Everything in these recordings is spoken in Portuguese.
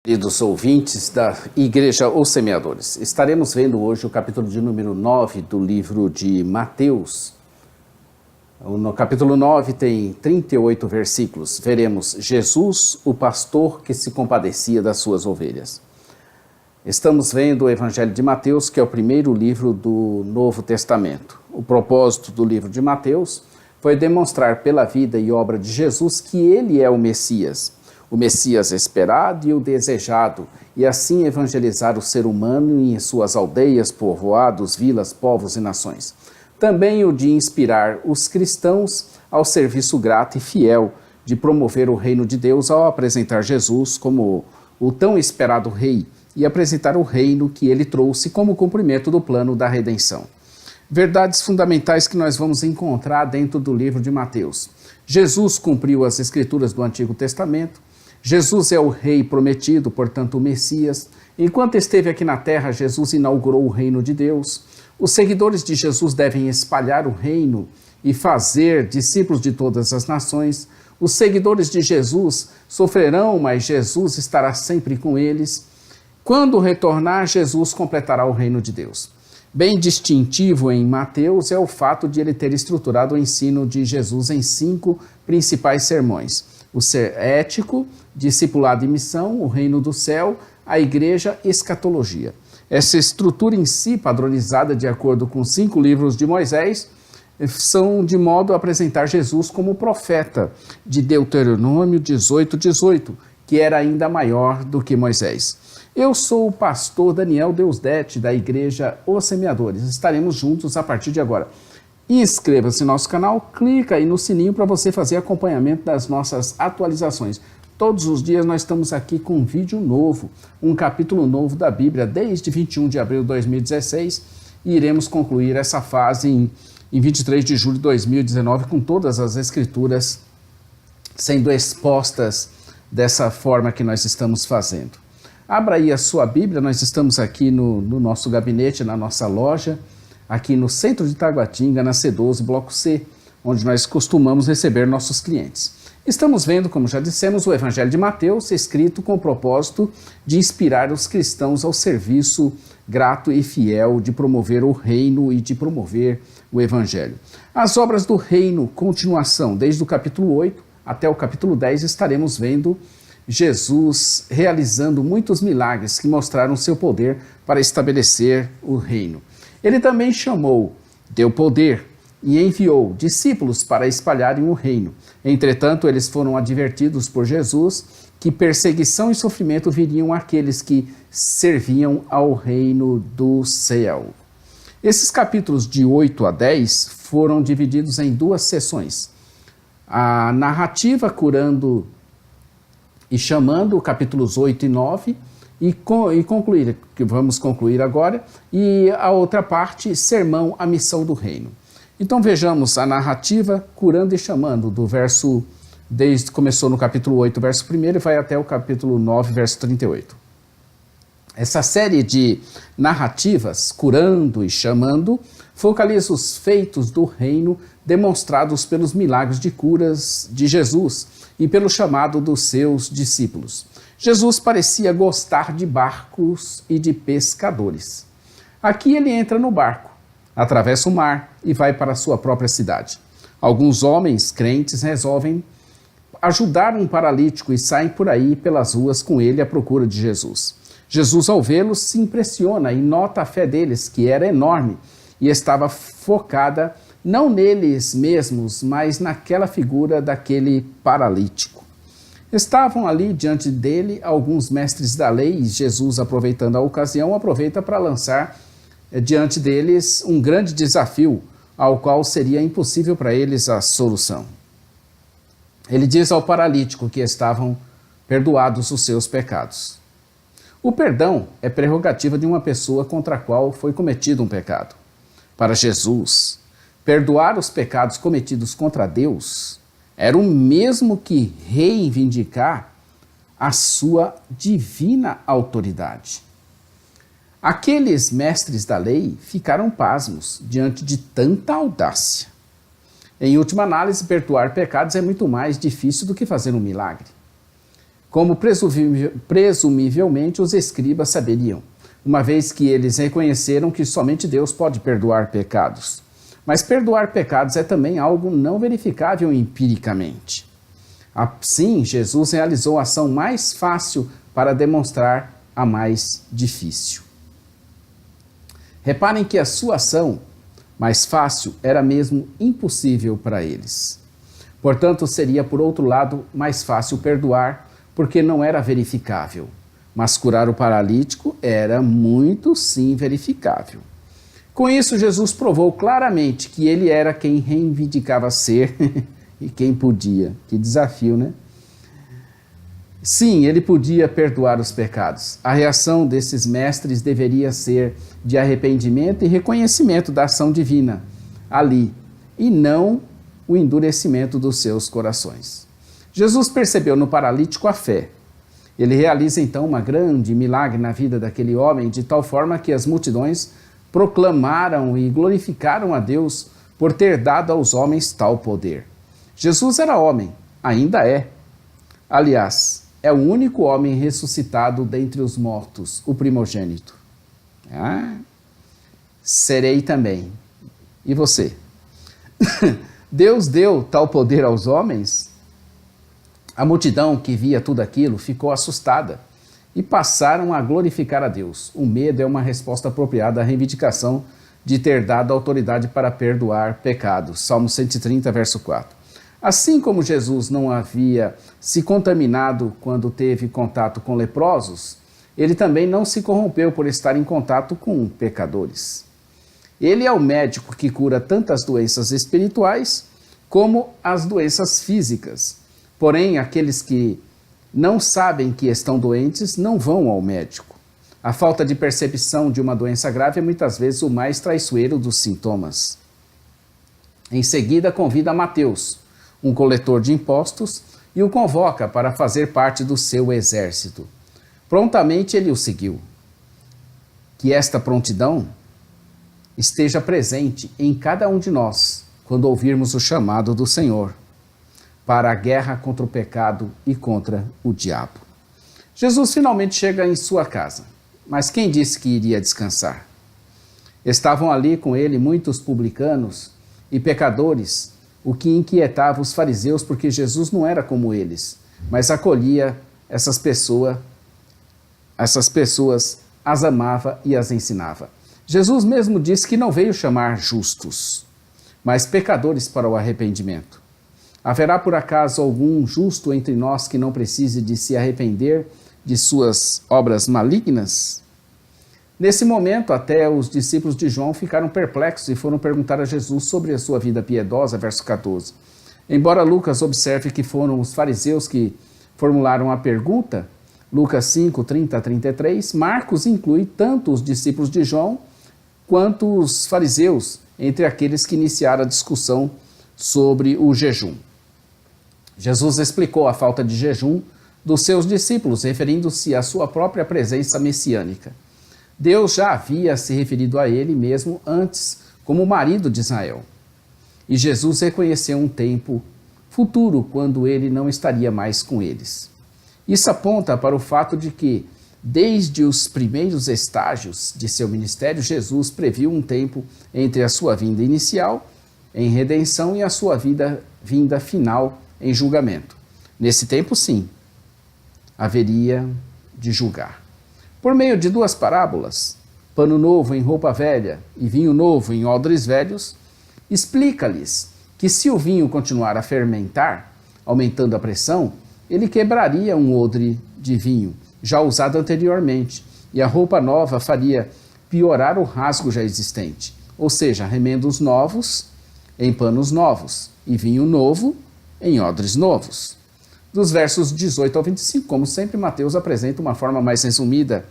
Queridos ouvintes da Igreja Os Semeadores, estaremos vendo hoje o capítulo de número 9 do livro de Mateus. No capítulo 9 tem 38 versículos. Veremos Jesus, o pastor que se compadecia das suas ovelhas. Estamos vendo o Evangelho de Mateus, que é o primeiro livro do Novo Testamento. O propósito do livro de Mateus foi demonstrar pela vida e obra de Jesus que ele é o Messias esperado e o desejado, e assim evangelizar o ser humano em suas aldeias, povoados, vilas, povos e nações. Também o de inspirar os cristãos ao serviço grato e fiel de promover o reino de Deus ao apresentar Jesus como o tão esperado rei e apresentar o reino que ele trouxe como cumprimento do plano da redenção. Verdades fundamentais que nós vamos encontrar dentro do livro de Mateus. Jesus cumpriu as escrituras do Antigo Testamento. Jesus é o rei prometido, portanto o Messias. Enquanto esteve aqui na terra, Jesus inaugurou o reino de Deus. Os seguidores de Jesus devem espalhar o reino e fazer discípulos de todas as nações. Os seguidores de Jesus sofrerão, mas Jesus estará sempre com eles. Quando retornar, Jesus completará o reino de Deus. Bem distintivo em Mateus é o fato de ele ter estruturado o ensino de Jesus em 5 principais sermões. O ser ético, discipulado e missão, o reino do céu, a igreja e escatologia. Essa estrutura em si, padronizada de acordo com 5 livros de Moisés, são de modo a apresentar Jesus como profeta de Deuteronômio 18:18, que era ainda maior do que Moisés. Eu sou o pastor Daniel Deusdete, da Igreja Os Semeadores. Estaremos juntos a partir de agora. Inscreva-se no nosso canal, clica aí no sininho para você fazer acompanhamento das nossas atualizações. Todos os dias nós estamos aqui com um vídeo novo, um capítulo novo da Bíblia, desde 21 de abril de 2016, e iremos concluir essa fase em 23 de julho de 2019, com todas as escrituras sendo expostas dessa forma que nós estamos fazendo. Abra aí a sua Bíblia, nós estamos aqui no nosso gabinete, na nossa loja, aqui no centro de Taguatinga, na C12, bloco C, onde nós costumamos receber nossos clientes. Estamos vendo, como já dissemos, o Evangelho de Mateus, escrito com o propósito de inspirar os cristãos ao serviço grato e fiel de promover o reino e de promover o Evangelho. As obras do reino, continuação, desde o capítulo 8 até o capítulo 10, estaremos vendo Jesus realizando muitos milagres que mostraram seu poder para estabelecer o reino. Ele também chamou, deu poder e enviou discípulos para espalharem o reino. Entretanto, eles foram advertidos por Jesus que perseguição e sofrimento viriam àqueles que serviam ao reino do céu. Esses capítulos de 8 a 10 foram divididos em 2 sessões. A narrativa curando e chamando, capítulos 8 e 9, e concluir, que vamos concluir agora, e a outra parte, sermão, a missão do reino. Então vejamos a narrativa curando e chamando, do verso, começou no capítulo 8, verso 1 e vai até o capítulo 9, verso 38. Essa série de narrativas, curando e chamando, focaliza os feitos do reino demonstrados pelos milagres de curas de Jesus e pelo chamado dos seus discípulos. Jesus parecia gostar de barcos e de pescadores. Aqui ele entra no barco, atravessa o mar e vai para a sua própria cidade. Alguns homens crentes resolvem ajudar um paralítico e saem por aí pelas ruas com ele à procura de Jesus. Jesus, ao vê-los, se impressiona e nota a fé deles, que era enorme e estava focada não neles mesmos, mas naquela figura daquele paralítico. Estavam ali diante dele alguns mestres da lei e Jesus, aproveitando a ocasião, aproveita para lançar diante deles um grande desafio, ao qual seria impossível para eles a solução. Ele diz ao paralítico que estavam perdoados os seus pecados. O perdão é prerrogativa de uma pessoa contra a qual foi cometido um pecado. Para Jesus, perdoar os pecados cometidos contra Deus era o mesmo que reivindicar a sua divina autoridade. Aqueles mestres da lei ficaram pasmos diante de tanta audácia. Em última análise, perdoar pecados é muito mais difícil do que fazer um milagre. como presumivelmente os escribas saberiam, uma vez que eles reconheceram que somente Deus pode perdoar pecados. Mas perdoar pecados é também algo não verificável empiricamente. Assim, Jesus realizou a ação mais fácil para demonstrar a mais difícil. Reparem que a sua ação mais fácil era mesmo impossível para eles. Portanto, seria, por outro lado, mais fácil perdoar, porque não era verificável. Mas curar o paralítico era muito sim verificável. Com isso, Jesus provou claramente que ele era quem reivindicava ser e quem podia. Que desafio, né? Sim, ele podia perdoar os pecados. A reação desses mestres deveria ser de arrependimento e reconhecimento da ação divina ali, e não o endurecimento dos seus corações. Jesus percebeu no paralítico a fé. Ele realiza então uma grande milagre na vida daquele homem, de tal forma que as multidões proclamaram e glorificaram a Deus por ter dado aos homens tal poder. Jesus era homem, ainda é. Aliás, é o único homem ressuscitado dentre os mortos, o primogênito. Serei também. E você? Deus deu tal poder aos homens? A multidão que via tudo aquilo ficou assustada e passaram a glorificar a Deus. O medo é uma resposta apropriada à reivindicação de ter dado autoridade para perdoar pecados. Salmo 130, verso 4. Assim como Jesus não havia se contaminado quando teve contato com leprosos, ele também não se corrompeu por estar em contato com pecadores. Ele é o médico que cura tantas doenças espirituais como as doenças físicas. Porém, aqueles que não sabem que estão doentes não vão ao médico. A falta de percepção de uma doença grave é muitas vezes o mais traiçoeiro dos sintomas. Em seguida, convida Mateus, um coletor de impostos, e o convoca para fazer parte do seu exército. Prontamente ele o seguiu. Que esta prontidão esteja presente em cada um de nós quando ouvirmos o chamado do Senhor para a guerra contra o pecado e contra o diabo. Jesus finalmente chega em sua casa, mas quem disse que iria descansar? Estavam ali com ele muitos publicanos e pecadores, o que inquietava os fariseus, porque Jesus não era como eles, mas acolhia essas pessoas, as amava e as ensinava. Jesus mesmo disse que não veio chamar justos, mas pecadores para o arrependimento. Haverá por acaso algum justo entre nós que não precise de se arrepender de suas obras malignas? Nesse momento, até os discípulos de João ficaram perplexos e foram perguntar a Jesus sobre a sua vida piedosa, verso 14. Embora Lucas observe que foram os fariseus que formularam a pergunta, Lucas 5, 30 a 33, Marcos inclui tanto os discípulos de João quanto os fariseus entre aqueles que iniciaram a discussão sobre o jejum. Jesus explicou a falta de jejum dos seus discípulos, referindo-se à sua própria presença messiânica. Deus já havia se referido a ele mesmo antes como marido de Israel. E Jesus reconheceu um tempo futuro quando ele não estaria mais com eles. Isso aponta para o fato de que, desde os primeiros estágios de seu ministério, Jesus previu um tempo entre a sua vinda inicial, em redenção, e a sua vinda final, em julgamento. Nesse tempo, sim, haveria de julgar. Por meio de duas parábolas, pano novo em roupa velha e vinho novo em odres velhos, explica-lhes que se o vinho continuar a fermentar, aumentando a pressão, ele quebraria um odre de vinho, já usado anteriormente, e a roupa nova faria piorar o rasgo já existente, ou seja, remendos novos em panos novos e vinho novo em odres novos. Dos versos 18 ao 25, como sempre, Mateus apresenta uma forma mais resumida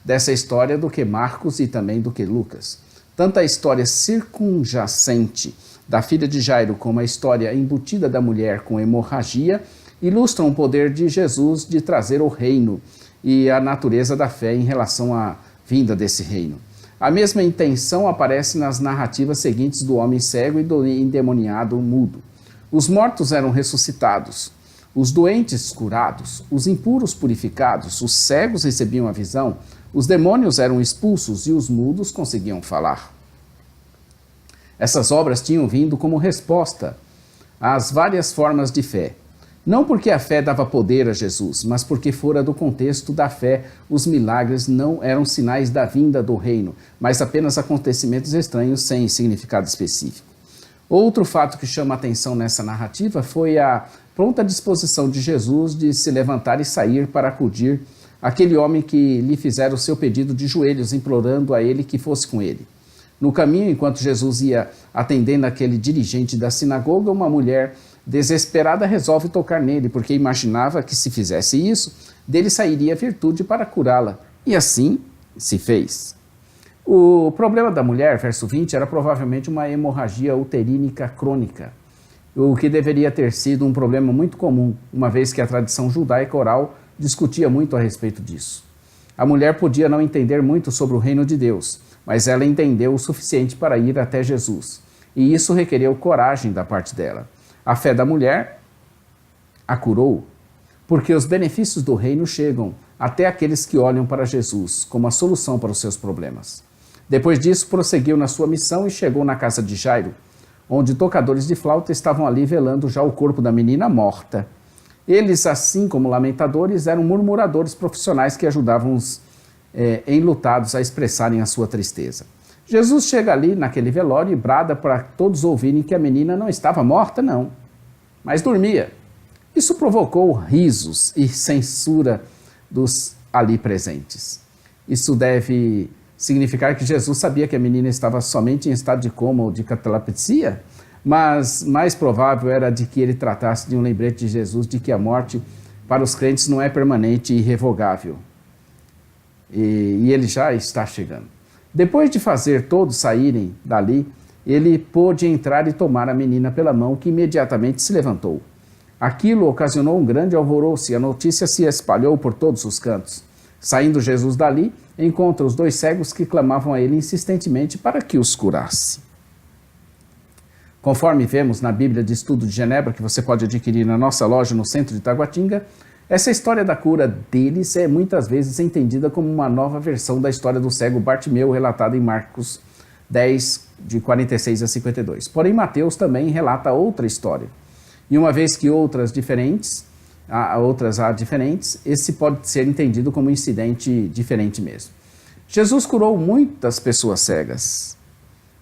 dessa história do que Marcos e também do que Lucas. Tanto a história circunjacente da filha de Jairo como a história embutida da mulher com hemorragia ilustram o poder de Jesus de trazer o reino e a natureza da fé em relação à vinda desse reino. A mesma intenção aparece nas narrativas seguintes do homem cego e do endemoniado mudo. Os mortos eram ressuscitados. os doentes curados, os impuros purificados, os cegos recebiam a visão, os demônios eram expulsos e os mudos conseguiam falar. Essas obras tinham vindo como resposta às várias formas de fé. Não porque a fé dava poder a Jesus, mas porque fora do contexto da fé, os milagres não eram sinais da vinda do reino, mas apenas acontecimentos estranhos sem significado específico. Outro fato que chama a atenção nessa narrativa foi a pronta disposição de Jesus de se levantar e sair para acudir aquele homem que lhe fizera o seu pedido de joelhos, implorando a ele que fosse com ele. No caminho, enquanto Jesus ia atendendo aquele dirigente da sinagoga, uma mulher desesperada resolve tocar nele, porque imaginava que se fizesse isso, dele sairia virtude para curá-la. E assim se fez. O problema da mulher, verso 20, era provavelmente uma hemorragia uterínica crônica, o que deveria ter sido um problema muito comum, uma vez que a tradição judaica oral discutia muito a respeito disso. A mulher podia não entender muito sobre o reino de Deus, mas ela entendeu o suficiente para ir até Jesus, e isso requereu coragem da parte dela. A fé da mulher a curou, porque os benefícios do reino chegam até aqueles que olham para Jesus como a solução para os seus problemas. Depois disso, prosseguiu na sua missão e chegou na casa de Jairo, onde tocadores de flauta estavam ali velando já o corpo da menina morta. Eles, assim como lamentadores, eram murmuradores profissionais que ajudavam os enlutados a expressarem a sua tristeza. Jesus chega ali naquele velório e brada para todos ouvirem que a menina não estava morta, não, mas dormia. Isso provocou risos e censura dos ali presentes. Isso deve significar que Jesus sabia que a menina estava somente em estado de coma ou de catalepsia, mas mais provável era de que ele tratasse de um lembrete de Jesus de que a morte para os crentes não é permanente e irrevogável. E ele já está chegando. Depois de fazer todos saírem dali, ele pôde entrar e tomar a menina pela mão, que imediatamente se levantou. Aquilo ocasionou um grande alvoroço e a notícia se espalhou por todos os cantos. Saindo Jesus dali, encontra os dois cegos que clamavam a ele insistentemente para que os curasse. Conforme vemos na Bíblia de Estudo de Genebra, que você pode adquirir na nossa loja no centro de Taguatinga, essa história da cura deles é muitas vezes entendida como uma nova versão da história do cego Bartimeu, relatada em Marcos 10, de 46 a 52. Porém, Mateus também relata outra história. E uma vez que outras há diferentes, esse pode ser entendido como um incidente diferente mesmo. Jesus curou muitas pessoas cegas.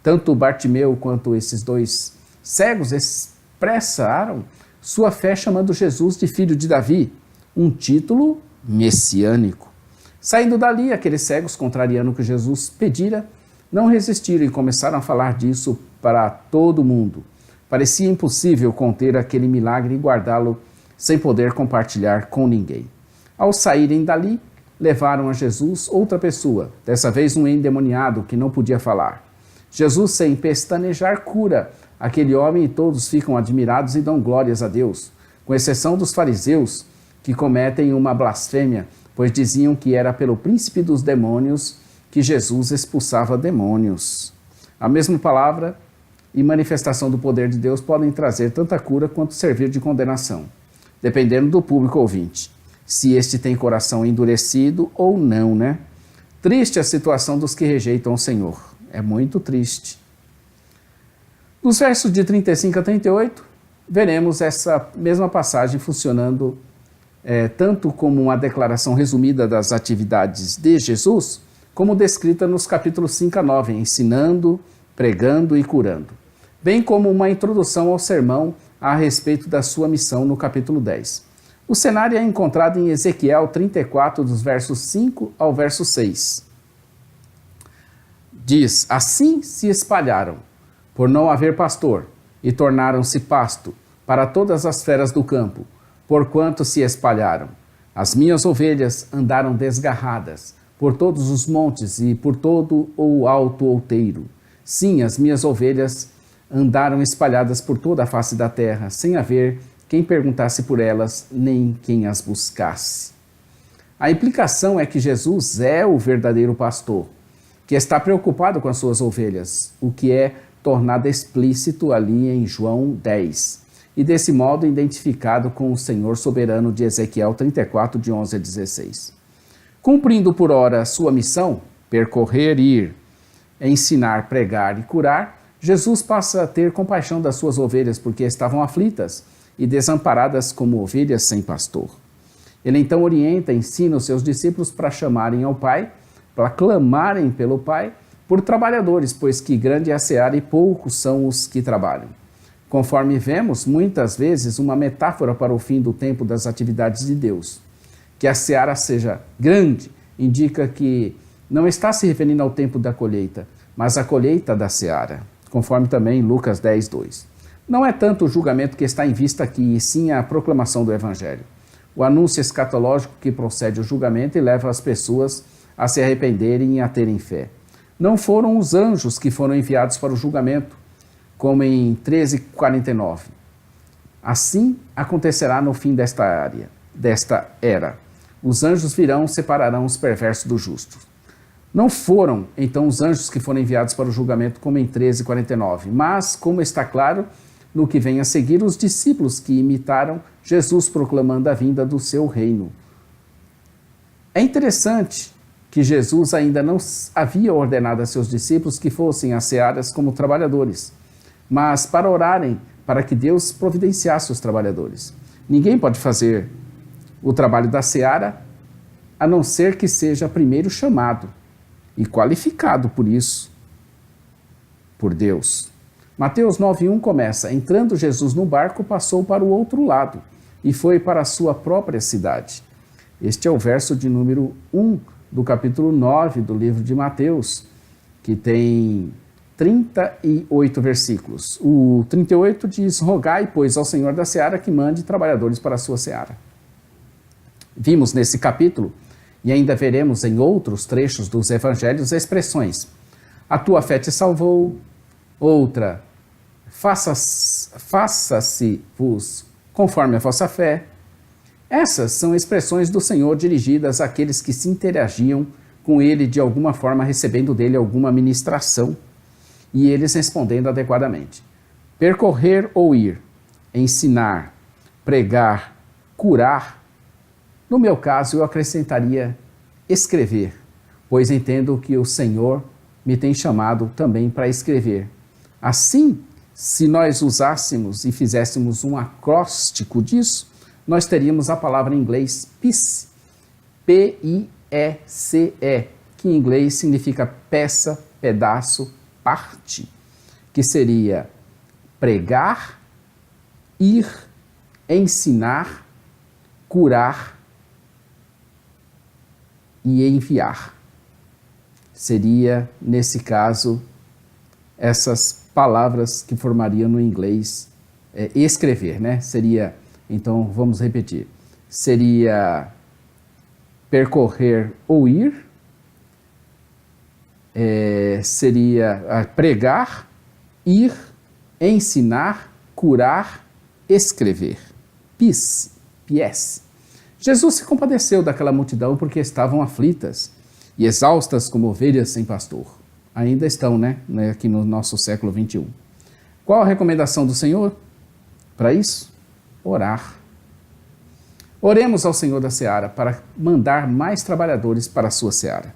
Tanto Bartimeu quanto esses dois cegos expressaram sua fé chamando Jesus de filho de Davi, um título messiânico. Saindo dali, aqueles cegos, contrariando o que Jesus pedira, não resistiram e começaram a falar disso para todo mundo. Parecia impossível conter aquele milagre e guardá-lo sem poder compartilhar com ninguém. Ao saírem dali, levaram a Jesus outra pessoa, dessa vez um endemoniado que não podia falar. Jesus, sem pestanejar, cura aquele homem e todos ficam admirados e dão glórias a Deus, com exceção dos fariseus, que cometem uma blasfêmia, pois diziam que era pelo príncipe dos demônios que Jesus expulsava demônios. A mesma palavra e manifestação do poder de Deus podem trazer tanta cura quanto servir de condenação, dependendo do público ouvinte, se este tem coração endurecido ou não, né? Triste a situação dos que rejeitam o Senhor. É muito triste. Nos versos de 35 a 38, veremos essa mesma passagem funcionando tanto como uma declaração resumida das atividades de Jesus, como descrita nos capítulos 5 a 9, ensinando, pregando e curando, bem como uma introdução ao sermão a respeito da sua missão no capítulo 10. O cenário é encontrado em Ezequiel 34, dos versos 5 ao verso 6. Diz: assim se espalharam, por não haver pastor, e tornaram-se pasto para todas as feras do campo, porquanto se espalharam. As minhas ovelhas andaram desgarradas por todos os montes e por todo o alto outeiro. Sim, as minhas ovelhas andaram espalhadas por toda a face da terra, sem haver quem perguntasse por elas, nem quem as buscasse. A implicação é que Jesus é o verdadeiro pastor, que está preocupado com as suas ovelhas, o que é tornado explícito ali em João 10. e desse modo identificado com o Senhor soberano de Ezequiel 34, de 11 a 16. Cumprindo por ora sua missão, percorrer, ir, ensinar, pregar e curar, Jesus passa a ter compaixão das suas ovelhas porque estavam aflitas e desamparadas como ovelhas sem pastor. Ele então orienta e ensina os seus discípulos para chamarem ao Pai, para clamarem pelo Pai, por trabalhadores, pois que grande é a seara e poucos são os que trabalham. Conforme vemos, muitas vezes, uma metáfora para o fim do tempo das atividades de Deus. Que a seara seja grande indica que não está se referindo ao tempo da colheita, mas à colheita da seara, conforme também Lucas 10, 2. Não é tanto o julgamento que está em vista aqui, e sim a proclamação do Evangelho. O anúncio escatológico que procede ao julgamento e leva as pessoas a se arrependerem e a terem fé. Não foram os anjos que foram enviados para o julgamento, como em 13:49. Assim acontecerá no fim desta era. Os anjos virão, separarão os perversos dos justos. Não foram, então, os anjos que foram enviados para o julgamento, como em 13:49, mas, como está claro no que vem a seguir, os discípulos que imitaram Jesus proclamando a vinda do seu reino. É interessante que Jesus ainda não havia ordenado a seus discípulos que fossem às searas como trabalhadores, mas para orarem para que Deus providenciasse os trabalhadores. Ninguém pode fazer o trabalho da seara a não ser que seja primeiro chamado e qualificado por isso, por Deus. Mateus 9:1 começa: entrando Jesus no barco, passou para o outro lado e foi para a sua própria cidade. Este é o verso de número 1 do capítulo 9 do livro de Mateus, que tem 38 versículos. O 38 diz: rogai, pois, ao Senhor da seara que mande trabalhadores para a sua seara. Vimos nesse capítulo, e ainda veremos em outros trechos dos evangelhos, expressões: a tua fé te salvou, outra, faça-se-vos conforme a vossa fé. Essas são expressões do Senhor dirigidas àqueles que se interagiam com ele de alguma forma, recebendo dele alguma ministração, e eles respondendo adequadamente. Percorrer ou ir, ensinar, pregar, curar. No meu caso, eu acrescentaria escrever, pois entendo que o Senhor me tem chamado também para escrever. Assim, se nós usássemos e fizéssemos um acróstico disso, nós teríamos a palavra em inglês piece, P-I-E-C-E, que em inglês significa peça, pedaço, parte, que seria pregar, ir, ensinar, curar e enviar. Seria, nesse caso, essas palavras que formariam no inglês escrever, né? Seria, então vamos repetir, seria percorrer ou ir, seria pregar, ir, ensinar, curar, escrever. Piece. Jesus se compadeceu daquela multidão porque estavam aflitas e exaustas como ovelhas sem pastor. Ainda estão, né? Aqui no nosso século 21. Qual a recomendação do Senhor para isso? Orar. Oremos ao Senhor da seara para mandar mais trabalhadores para a sua seara.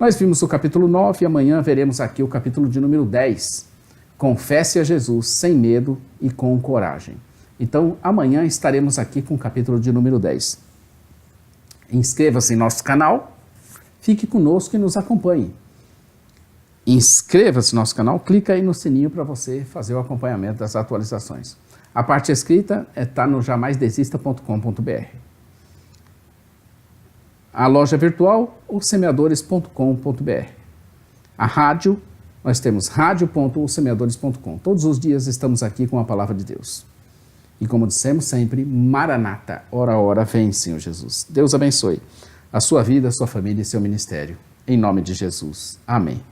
Nós vimos o capítulo 9 e amanhã veremos aqui o capítulo de número 10. Confesse a Jesus sem medo e com coragem. Então, amanhã estaremos aqui com o capítulo de número 10. Inscreva-se em nosso canal, fique conosco e nos acompanhe. Inscreva-se no nosso canal, clica aí no sininho para você fazer o acompanhamento das atualizações. A parte escrita está no jamaisdesista.com.br. A loja virtual, ossemeadores.com.br. A rádio, nós temos radio.ossemeadores.com. Todos os dias estamos aqui com a palavra de Deus. E como dissemos sempre, Maranata, ora, ora, vem, Senhor Jesus. Deus abençoe a sua vida, a sua família e seu ministério. Em nome de Jesus. Amém.